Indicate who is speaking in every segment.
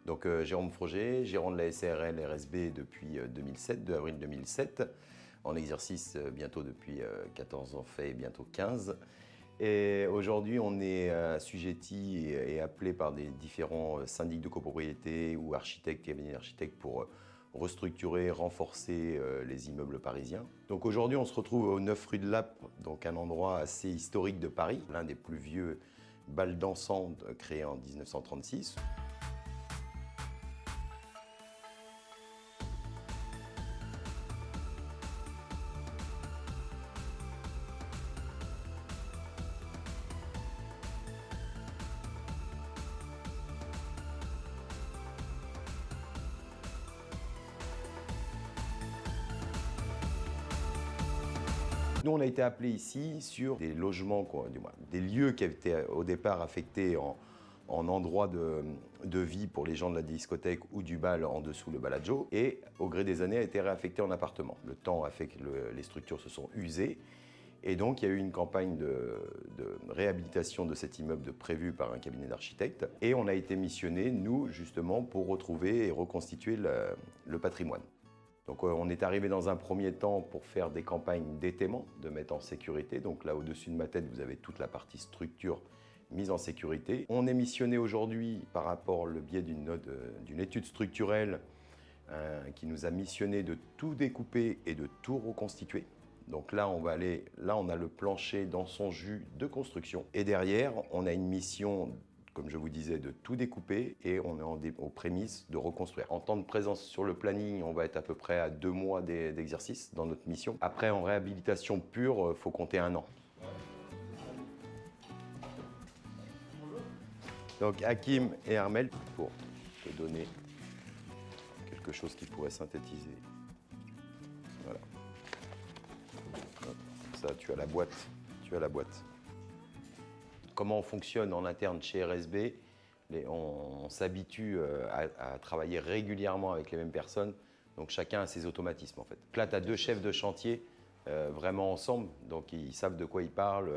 Speaker 1: Donc Jérôme Froger, gérant de la SARL RSB depuis 2007, 2 avril 2007, en exercice bientôt depuis 14 ans fait, bientôt 15. Et aujourd'hui, on est assujetti et appelé par des différents syndics de copropriété ou architectes, cabinets d'architectes pour restructurer, renforcer les immeubles parisiens. Donc aujourd'hui, on se retrouve au 9 rue de Lappe, donc un endroit assez historique de Paris, l'un des plus vieux bals dansants créés en 1936. Nous, on a été appelés ici sur des logements, des lieux qui étaient au départ affectés en endroit de vie pour les gens de la discothèque ou du bal en dessous le Bellagio, et au gré des années a été réaffecté en appartements. Le temps a fait que les structures se sont usées, et donc il y a eu une campagne de réhabilitation de cet immeuble prévue par un cabinet d'architectes, et on a été missionnés, nous, justement, pour retrouver et reconstituer le patrimoine. Donc on est arrivé dans un premier temps pour faire des campagnes d'étaiement, de mettre en sécurité. Donc là, au-dessus de ma tête, vous avez toute la partie structure mise en sécurité. On est missionné aujourd'hui par rapport au biais d'une étude structurelle qui nous a missionné de tout découper et de tout reconstituer. Donc là, on a le plancher dans son jus de construction. Et derrière, on a une mission, comme je vous disais, de tout découper, et on est aux prémices de reconstruire. En temps de présence sur le planning, on va être à peu près à 2 mois d'exercice dans notre mission. Après, en réhabilitation pure, il faut compter 1 an. Donc Hakim et Armel, pour te donner quelque chose qui pourrait synthétiser. Voilà. Ça, tu as la boîte. Comment on fonctionne en interne chez RSB, on s'habitue à travailler régulièrement avec les mêmes personnes, donc chacun a ses automatismes en fait. Là, tu as 2 chefs de chantier vraiment ensemble, donc ils savent de quoi ils parlent,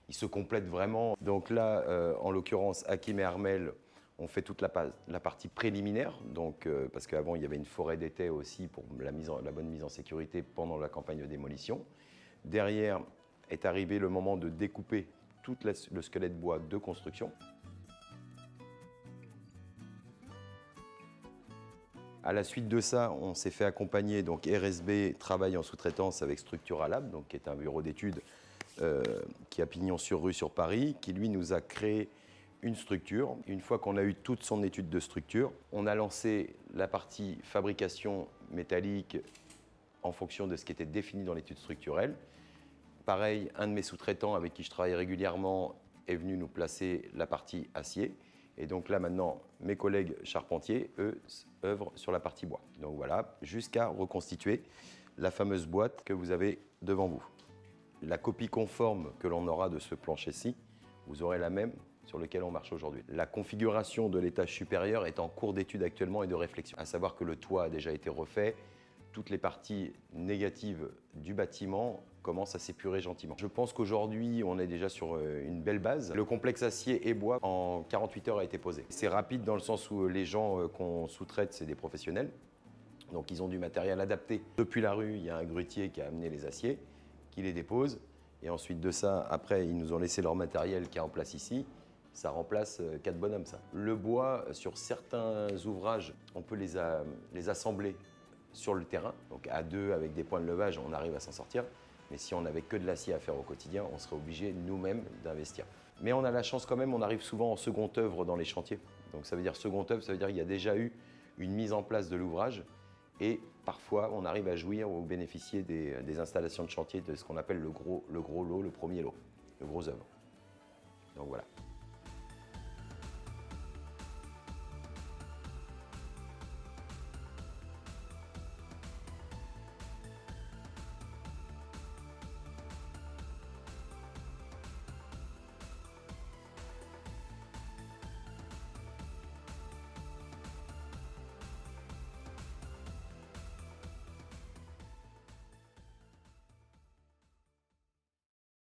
Speaker 1: ils se complètent vraiment. Donc là, en l'occurrence, Hakim et Armel ont fait toute la partie préliminaire, donc, parce qu'avant il y avait une forêt d'étai aussi pour la bonne mise en sécurité pendant la campagne de démolition. Derrière est arrivé le moment de découper tout le squelette bois de construction. À la suite de ça, on s'est fait accompagner, donc RSB travaille en sous-traitance avec Structuralab, donc qui est un bureau d'études qui a pignon sur rue sur Paris, qui lui nous a créé une structure. Une fois qu'on a eu toute son étude de structure, on a lancé la partie fabrication métallique en fonction de ce qui était défini dans l'étude structurelle. Pareil, un de mes sous-traitants avec qui je travaille régulièrement est venu nous placer la partie acier. Et donc là maintenant, mes collègues charpentiers, eux, œuvrent sur la partie bois. Donc voilà, jusqu'à reconstituer la fameuse boîte que vous avez devant vous. La copie conforme que l'on aura de ce plancher-ci, vous aurez la même sur lequel on marche aujourd'hui. La configuration de l'étage supérieur est en cours d'étude actuellement et de réflexion. À savoir que le toit a déjà été refait, toutes les parties négatives du bâtiment commencent à s'épurer gentiment. Je pense qu'aujourd'hui, on est déjà sur une belle base. Le complexe acier et bois, en 48 heures, a été posé. C'est rapide dans le sens où les gens qu'on sous-traite, c'est des professionnels. Donc ils ont du matériel adapté. Depuis la rue, il y a un grutier qui a amené les aciers, qui les dépose. Et ensuite de ça, après, ils nous ont laissé leur matériel qui est en place ici. Ça remplace 4 bonhommes, ça. Le bois, sur certains ouvrages, on peut les assembler sur le terrain. Donc à 2, avec des points de levage, on arrive à s'en sortir. Mais si on n'avait que de l'acier à faire au quotidien, on serait obligé nous-mêmes d'investir. Mais on a la chance quand même, on arrive souvent en seconde œuvre dans les chantiers. Donc ça veut dire seconde œuvre, ça veut dire qu'il y a déjà eu une mise en place de l'ouvrage. Et parfois, on arrive à jouir ou bénéficier des installations de chantier, de ce qu'on appelle le gros lot, le premier lot, le gros œuvre. Donc voilà.